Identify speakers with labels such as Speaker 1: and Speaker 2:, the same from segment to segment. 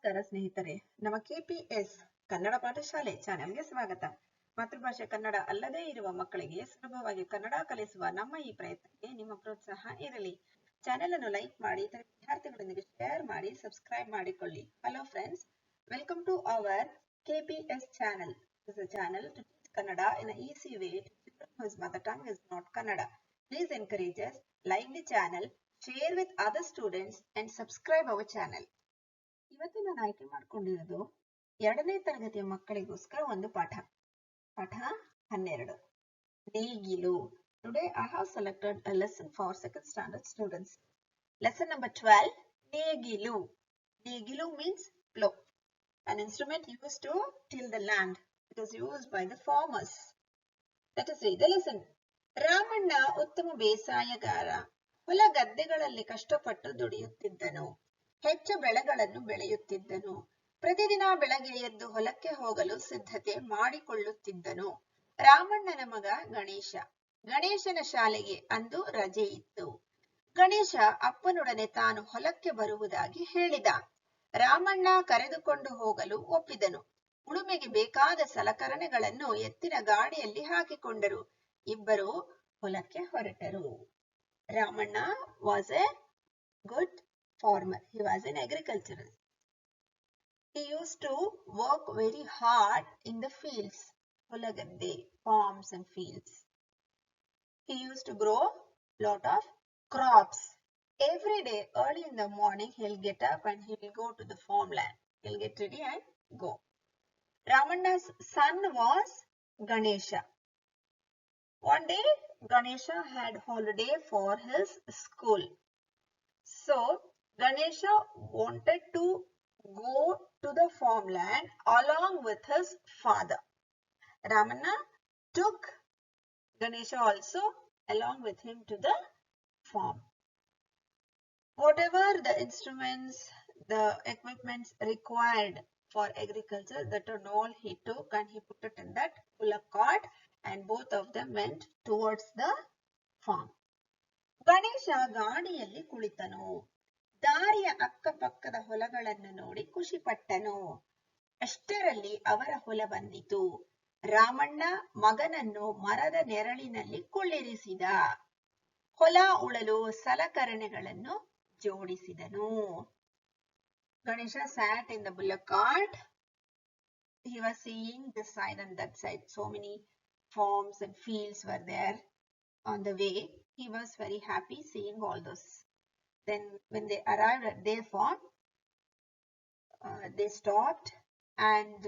Speaker 1: ನಮಸ್ಕಾರ ಸ್ನೇಹಿತರೆ, ನಮ್ಮ KPS ಕನ್ನಡ ಪಾಠಶಾಲೆ ಚಾನೆಲ್ಗೆ ಸ್ವಾಗತ. ಮಾತೃಭಾಷೆ ಕನ್ನಡ ಅಲ್ಲದೇ ಇರುವ ಮಕ್ಕಳಿಗೆ ಸುಲಭವಾಗಿ ಕನ್ನಡ ಕಲಿಸುವ ನಮ್ಮ ಈ ಪ್ರಯತ್ನಕ್ಕೆ ನಿಮ್ಮ ಪ್ರೋತ್ಸಾಹ ಇರಲಿ. ಚಾನೆಲ್ ಅನ್ನು ಲೈಕ್ ಮಾಡಿ, ಇತರ ವಿದ್ಯಾರ್ಥಿಗಳೊಂದಿಗೆ ಶೇರ್ ಮಾಡಿ, ಸಬ್ಸ್ಕ್ರೈಬ್ ಮಾಡಿಕೊಳ್ಳಿ. Hello friends, welcome to our KPS channel. This is a channel to teach Kannada in an easy way to children whose mother tongue is not Kannada. Please encourage us, like the channel, share with other students and subscribe our channel. ಇವತ್ತು ನಾನು ಆಯ್ಕೆ ಮಾಡಿಕೊಂಡಿರೋದು 2ನೇ ತರಗತಿಯ ಮಕ್ಕಳಿಗೋಸ್ಕರ ಒಂದು ಪಾಠ 12 ನೇಗಿಲು. Today I have selected a lesson for 2nd standard students. Lesson number 12, ನೇಗಿಲು. ನೇಗಿಲು means plow, an instrument used to till the land. It is used by the farmers. Let us read the lesson. Ramanna ಉತ್ತಮ ಬೇಸಾಯಗಾರ. ಹೊಲ ಗದ್ದೆಗಳಲ್ಲಿ ಕಷ್ಟಪಟ್ಟು ದುಡಿಯುತ್ತಿದ್ದನು. ಹೆಚ್ಚು ಬೆಳೆಗಳನ್ನು ಬೆಳೆಯುತ್ತಿದ್ದನು. ಪ್ರತಿದಿನ ಬೆಳಗ್ಗೆ ಎದ್ದು ಹೊಲಕ್ಕೆ ಹೋಗಲು ಸಿದ್ಧತೆ ಮಾಡಿಕೊಳ್ಳುತ್ತಿದ್ದನು. ರಾಮಣ್ಣನ ಮಗ ಗಣೇಶ. ಗಣೇಶನ ಶಾಲೆಗೆ ಅಂದು ರಜೆ ಇತ್ತು. ಗಣೇಶ ಅಪ್ಪನೊಡನೆ ತಾನು ಹೊಲಕ್ಕೆ ಬರುವುದಾಗಿ ಹೇಳಿದ. ರಾಮಣ್ಣ ಕರೆದುಕೊಂಡು ಹೋಗಲು ಒಪ್ಪಿದನು. ಉಳುಮೆಗೆ ಬೇಕಾದ ಸಲಕರಣೆಗಳನ್ನು ಎತ್ತಿನ ಗಾಡಿಯಲ್ಲಿ ಹಾಕಿಕೊಂಡರು. ಇಬ್ಬರು ಹೊಲಕ್ಕೆ ಹೊರಟರು. Ramanna was a good farmer. He was an agricultural. He used to work very hard in the fields, ಹೊಲಗದ್ದೆ, farms and fields. He used to grow lot of crops. Every day early in the morning he'll get up and he will go to the farmland. He'll get ready and go. Ramanna's son was Ganesha. One day Ganesha had holiday for his school. So Ganesha wanted to go to the farmland along with his father. Ramanna took Ganesha also along with him to the farm. Whatever the instruments, the equipments required for agriculture, that and all he took and he put it in that pull-up cart and both of them went towards the farm. Ganesha ಗಾಡಿಯಲ್ಲಿ ಕುಳಿತನು. ದಾರಿಯ ಅಕ್ಕಪಕ್ಕದ ಹೊಲಗಳನ್ನು ನೋಡಿ ಖುಷಿಪಟ್ಟನು. ಅಷ್ಟರಲ್ಲಿ ಅವರ ಹೊಲ ಬಂದಿತು. ರಾಮಣ್ಣ ಮಗನನ್ನು ಮರದ ನೆರಳಿನಲ್ಲಿ ಕುಳ್ಳಿರಿಸಿದ. ಹೊಲ ಉಳಲು ಸಲಕರಣೆಗಳನ್ನು ಜೋಡಿಸಿದನು. Ganesha sat in the bullock cart. He was seeing this side and that side. So many farms and fields were there on the way. He was very happy seeing all those. Then when they arrived at their farm, they stopped and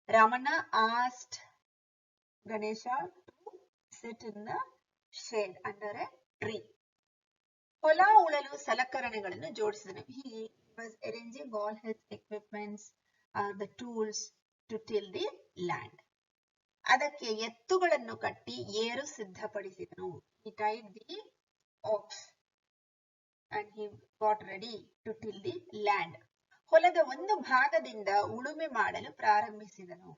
Speaker 1: Ramanna asked Ganesha to sit in the shade under a tree. ಹೊಲ ಉಳಲು ಸಲಕರಣೆಗಳನ್ನು ಜೋಡಿಸಿದನು. He was arranging all his equipments, the tools to till the land. ಅದಕ್ಕೆ ಎತ್ತುಗಳನ್ನು ಕಟ್ಟಿ ಏರು ಸಿದ್ಧಪಡಿಸಿದನು. He tied the ox and he got ready to till the land. ಹೊಲದ ಒಂದು ಭಾಗದಿಂದ ಉಳುಮೆ ಮಾಡಲು ಪ್ರಾರಂಭಿಸಿದನು.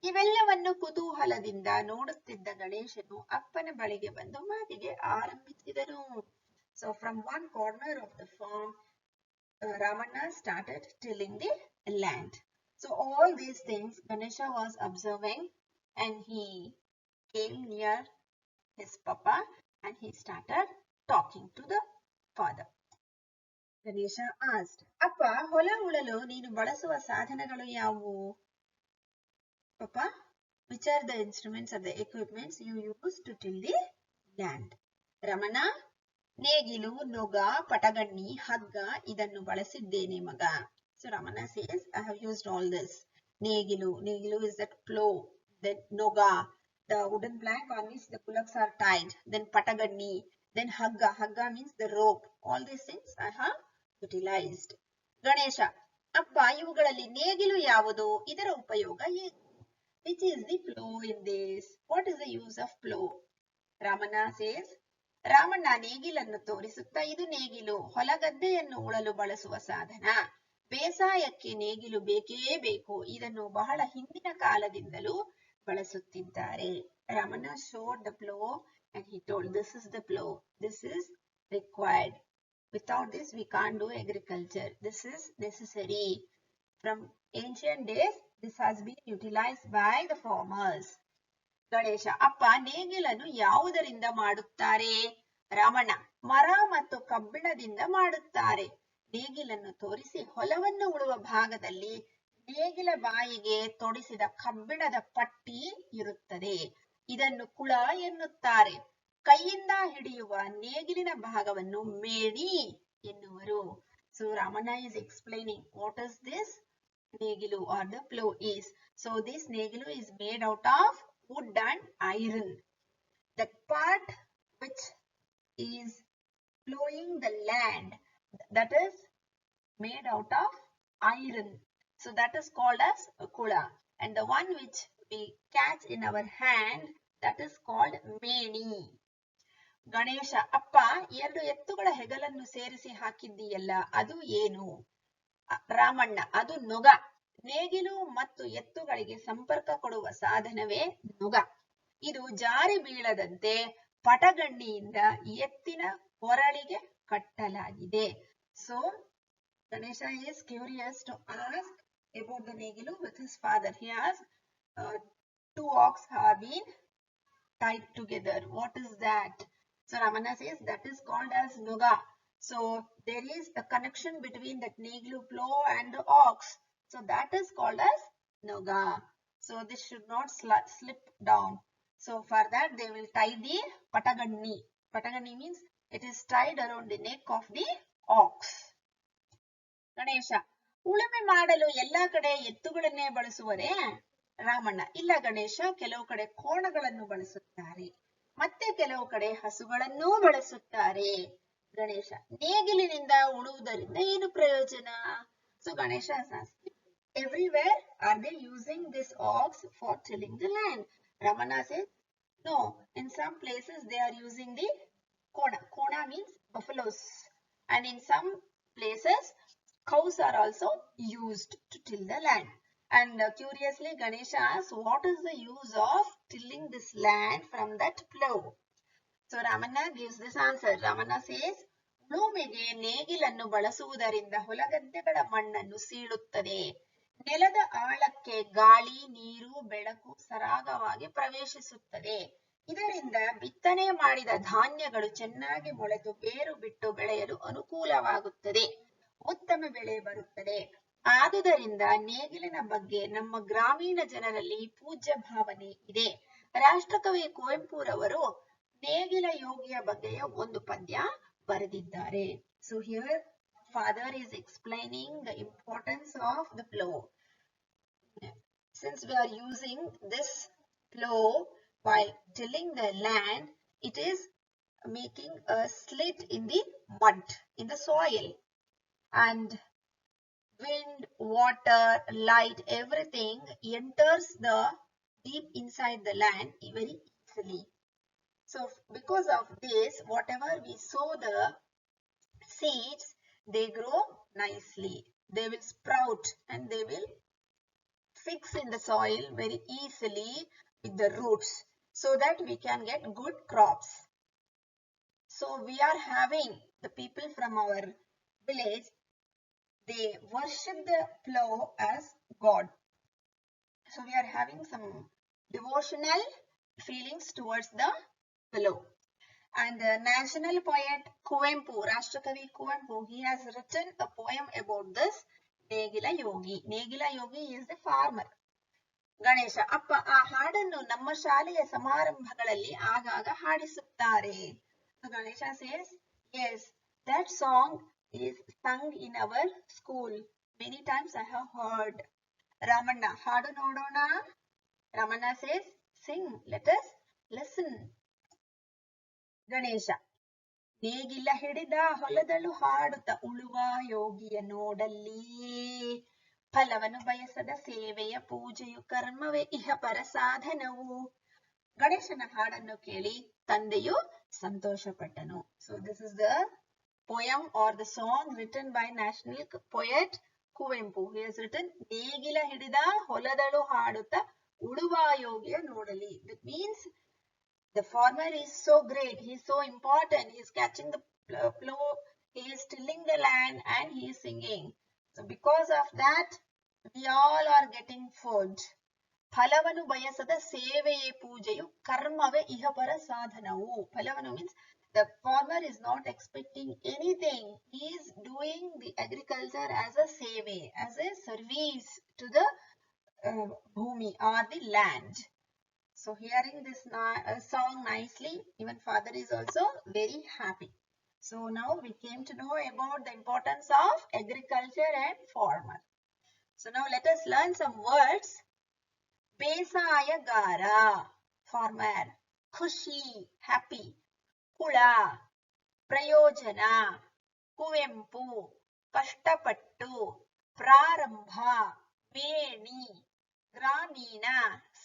Speaker 1: ಇವೆಲ್ಲವನ್ನು ಕುತೂಹಲದಿಂದ ನೋಡುತ್ತಿದ್ದ ಗಣೇಶನು ಅಪ್ಪನ ಬಳಿಗೆ ಬಂದು ಮಾತಿಗೆ ಆರಂಭಿಸಿದನು. So from one corner of the farm, Ramanna started tilling the land. So all these things Ganesha was observing and he came near his papa and he started talking to the father. Ganesha asked, ಅಪ್ಪ, ಹೊಲ ಉಳಲು ನೀನು ಬಳಸುವ ಸಾಧನಗಳು ಯಾವುವು? Papa, which are the instruments or the equipments you use to till the land? Ramanna, ನೇಗಿಲು, ನೊಗ, ಪಟಗಣ್ಣಿ, ಹಗ್ಗ ಇದನ್ನು ಬಳಸಿದ್ದೇನೆ ಮಗ. So Ramanna says, I have used all this. ನೇಗಿಲು is that plow. Then noga, the wooden plank on which the bullocks are tied. Then pataganni, then hagga means the rope. All these things I have utilized. Ganesha, ಅಪ್ಪ, ಇವುಗಳಲ್ಲಿ ನೇಗಿಲು ಯಾವುದು? ಇದರ ಉಪಯೋಗ ಏನು? Which is the plow in this? What is the use of plow? Ramanna says, Ramanna ನೇಗಿಲನ್ನು ತೋರಿಸುತ್ತಾ, ಇದು ನೇಗಿಲು ಹೊಲಗದ್ದೆಯನ್ನು ಉಳಲು ಬಳಸುವ ಸಾಧನ. ಬೇಸಾಯಕ್ಕೆ ನೇಗಿಲು ಬೇಕೇ ಬೇಕು. ಇದನ್ನು ಬಹಳ ಹಿಂದಿನ ಕಾಲದಿಂದಲೂ ಬಳಸುತ್ತಿದ್ದಾರೆ. Ramanna showed the plow and he told, this is the plow. This is required. Without this we can't do agriculture. This is necessary. From ancient days, this has been utilized by the farmers. Ganesha ಅಪ್ಪ ನೇಗಿಲನ್ನು ಯಾವುದರಿಂದ ಮಾಡುತ್ತಾರೆ? ರಾಮಣ್ಣ ಮರ ಮತ್ತು ಕಬ್ಬಿಣದಿಂದ ಮಾಡುತ್ತಾರೆ. ನೇಗಿಲನ್ನು ತೋರಿಸಿ ಹೊಲವನ್ನು ಉಳುವ ಭಾಗದಲ್ಲಿ ನೇಗಿಲ ಬಾಯಿಗೆ ತೊಡಿಸಿದ ಕಬ್ಬಿಣದ ಪಟ್ಟಿ ಇರುತ್ತದೆ. ಇದನ್ನು ಕುಳ ಎನ್ನುತ್ತಾರೆ. ಕೈಯಿಂದ ಹಿಡಿಯುವ ನೇಗಿಲಿನ ಭಾಗವನ್ನು ಮೇಣಿ ಎನ್ನುವರು. So Ramana is explaining what is this negilu or the plow is. So this negilu is made out of wood and iron. That part which is plowing the land, that is made out of iron. So that is called as kula. And the one which we catch in our hand, that is called meni. Ganesha ಅಪ್ಪ 2 ಎತ್ತುಗಳ ಹೆಗಲನ್ನು ಸೇರಿಸಿ ಹಾಕಿದ್ದೀಯಲ್ಲ, ಅದು ಏನು? ರಾಮಣ್ಣ ಅದು ನೊಗ. ನೇಗಿಲು ಮತ್ತು ಎತ್ತುಗಳಿಗೆ ಸಂಪರ್ಕ ಕೊಡುವ ಸಾಧನವೇ ನೊಗ. ಇದು ಜಾರಿ ಬೀಳದಂತೆ ಪಟಗಣ್ಣಿಯಿಂದ ಎತ್ತಿನ ಕೊರಳಿಗೆ ಕಟ್ಟಲಾಗಿದೆ. So Ganesha is curious to ask about the negilu with his father. He asked, 2 ox have been tied together. What is that? So Ramana says that is called as noga. So there is a connection between that negilu plow and the ox. So that is called as noga. So this should not slip down. So for that they will tie the pataganni. Pataganni means it is tied around the neck of the ox. Ganesha ಉಳುಮೆ ಮಾಡಲು ಎಲ್ಲಾ ಕಡೆ ಎತ್ತುಗಳನ್ನೇ ಬಳಸುವರೇ? ರಾಮಣ್ಣ ಇಲ್ಲ ಗಣೇಶ, ಕೆಲವು ಕಡೆ ಕೋಣಗಳನ್ನು ಬಳಸುತ್ತಾರೆ, ಮತ್ತೆ ಕೆಲವು ಕಡೆ ಹಸುಗಳನ್ನೂ ಬಳಸುತ್ತಾರೆ. ಗಣೇಶ ನೇಗಿಲಿನಿಂದ ಉಳುವುದರಿಂದ ಏನು ಪ್ರಯೋಜನ? So Ganesha is asking, everywhere are they using this ox for tilling the land? Ramana says, no, in some places they are using the kona. Kona means buffaloes. And in some places cows are also used to till the land. And curiously Ganesha asks, what is the use of tilling this land from that plow? So Ramana gives this answer. Ramana says, ಉಳುಮೆಗೆ ನೇಗಿಲನ್ನು ಬಳಸುವುದರಿಂದ ಹೊಲಗದ್ದೆಗಳ ಮಣ್ಣನ್ನು ಸೀಳುತ್ತದೆ. ನೆಲದ ಆಳಕ್ಕೆ ಗಾಳಿ, ನೀರು, ಬೆಳಕು ಸರಾಗವಾಗಿ ಪ್ರವೇಶಿಸುತ್ತದೆ. ಇದರಿಂದ ಬಿತ್ತನೆ ಮಾಡಿದ ಧಾನ್ಯಗಳು ಚೆನ್ನಾಗಿ ಮೊಳೆತು ಬೇರು ಬಿಟ್ಟು ಬೆಳೆಯಲು ಅನುಕೂಲವಾಗುತ್ತದೆ. ಉತ್ತಮ ಬೆಳೆ ಬರುತ್ತದೆ. ಆದುದರಿಂದ ನೇಗಿಲಿನ ಬಗ್ಗೆ ನಮ್ಮ ಗ್ರಾಮೀಣ ಜನರಲ್ಲಿ ಪೂಜ್ಯ ಭಾವನೆ ಇದೆ. ರಾಷ್ಟ್ರಕವಿ ಕುವೆಂಪುರವರು ನೇಗಿಲ ಯೋಗಿಯ ಬಗ್ಗೆಯ ಒಂದು ಪದ್ಯ ಬರೆದಿದ್ದಾರೆ. So here father is explaining the importance of the plow. Since we are using this plow while tilling the land, it is making a slit in the mud, in the soil. And wind, water, light, everything enters the deep inside the land very easily. So because of this, whatever we sow the seeds, they grow nicely. They will sprout and they will fix in the soil very easily with the roots, so that we can get good crops. So we are having the people from our village, they worship the plow as God. So we are having some devotional feelings towards the plow. And the national poet Kuvempu, Rashtrakavi Kuvempu, he has written a poem about this Negila Yogi. Negila Yogi is the farmer. Ganesha ಅಪ್ಪ ಆ ಹಾಡನ್ನು ನಮ್ಮ ಶಾಲೆಯ ಸಮಾರಂಭಗಳಲ್ಲಿ ಆಗಾಗ ಹಾಡಿಸುತ್ತಾರೆ. So Ganesha says, yes, that song is sung in our school. Many times I have heard. Ramanna, ಹಾಡು ನೋಡೋಣ. Ramana says, sing, let us listen. Ganesha ನೇಗಿಲ ಹಿಡಿದ ಹೊಲದಳು ಹಾಡುತ್ತ ಉಳುವ ಯೋಗಿಯ ನೋಡಲ್ಲಿ, ಫಲವನ್ನು ಬಯಸದ ಸೇವೆಯ ಪೂಜೆಯು ಕರ್ಮವೇ ಇಹ ಪರ ಸಾಧನವು. ಗಣೇಶನ ಹಾಡನ್ನು ಕೇಳಿ ತಂದೆಯು ಸಂತೋಷಪಟ್ಟನು. So this is the poem or the song written by national poet Kuvempu. He has written ನೇಗಿಲ ಹಿಡಿದ ಹೊಲದಳು ಹಾಡುತ್ತ ಉಳುವ ಯೋಗಿಯ ನೋಡಲಿ. That means the farmer is so great, he is so important, he is catching the plow, he is tilling the land and he is singing. So because of that, we all are getting food. ಫಲವನ್ನು ಬಯಸದ ಸೇವೆಯೇ ಪೂಜೆಯು, ಕರ್ಮವೇ ಇಹಪರ ಸಾಧನವು. ಫಲವನ್ನು means the farmer is not expecting anything. He is doing the agriculture as a seve, as a service to the bhumi or the land. So hearing this song nicely, even father is also very happy. So now we came to know about the importance of agriculture and farmer. So now let us learn some words. ಬೇಸಾಯಗಾರ, farmer. ಖುಷಿ, happy. ಕುಳ, ಪ್ರಯೋಜನ. ಕುವೆಂಪು, ಕಷ್ಟಪಟ್ಟು. ಪ್ರಾರಂಭ, ಮೇಣಿ. ಗ್ರಾಮೀಣ,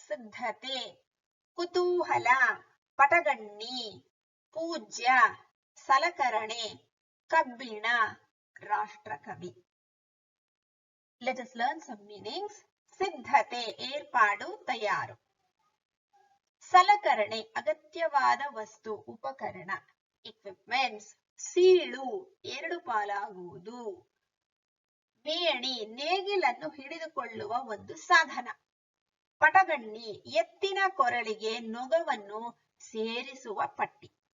Speaker 1: ಸಿದ್ಧತೆ. ಕುತೂಹಲ, ಪಟಗಣ್ಣಿ. ಪೂಜ್ಯ, ಸಲಕರಣೆ. ಕಬ್ಬಿಣ, ರಾಷ್ಟ್ರಕವಿ. Let us learn some meanings. ಸಿದ್ಧತೆ, ಏರ್ಪಾಡು, ತಯಾರು. ಸಲಕರಣೆ, ಅಗತ್ಯವಾದ ವಸ್ತು, ಉಪಕರಣ, equipments. ಸೀಳು, ಎರಡು ಪಾಲಾಗುವುದು. ಮೇಣಿ, ನೇಗಿಲನ್ನು ಹಿಡಿದುಕೊಳ್ಳುವ ಒಂದು ಸಾಧನ. ಪಟಗಣ್ಣಿ, ಎತ್ತಿನ ಕೊರಳಿಗೆ ನೊಗವನ್ನು ಸೇರಿಸುವ ಪಟ್ಟಿ.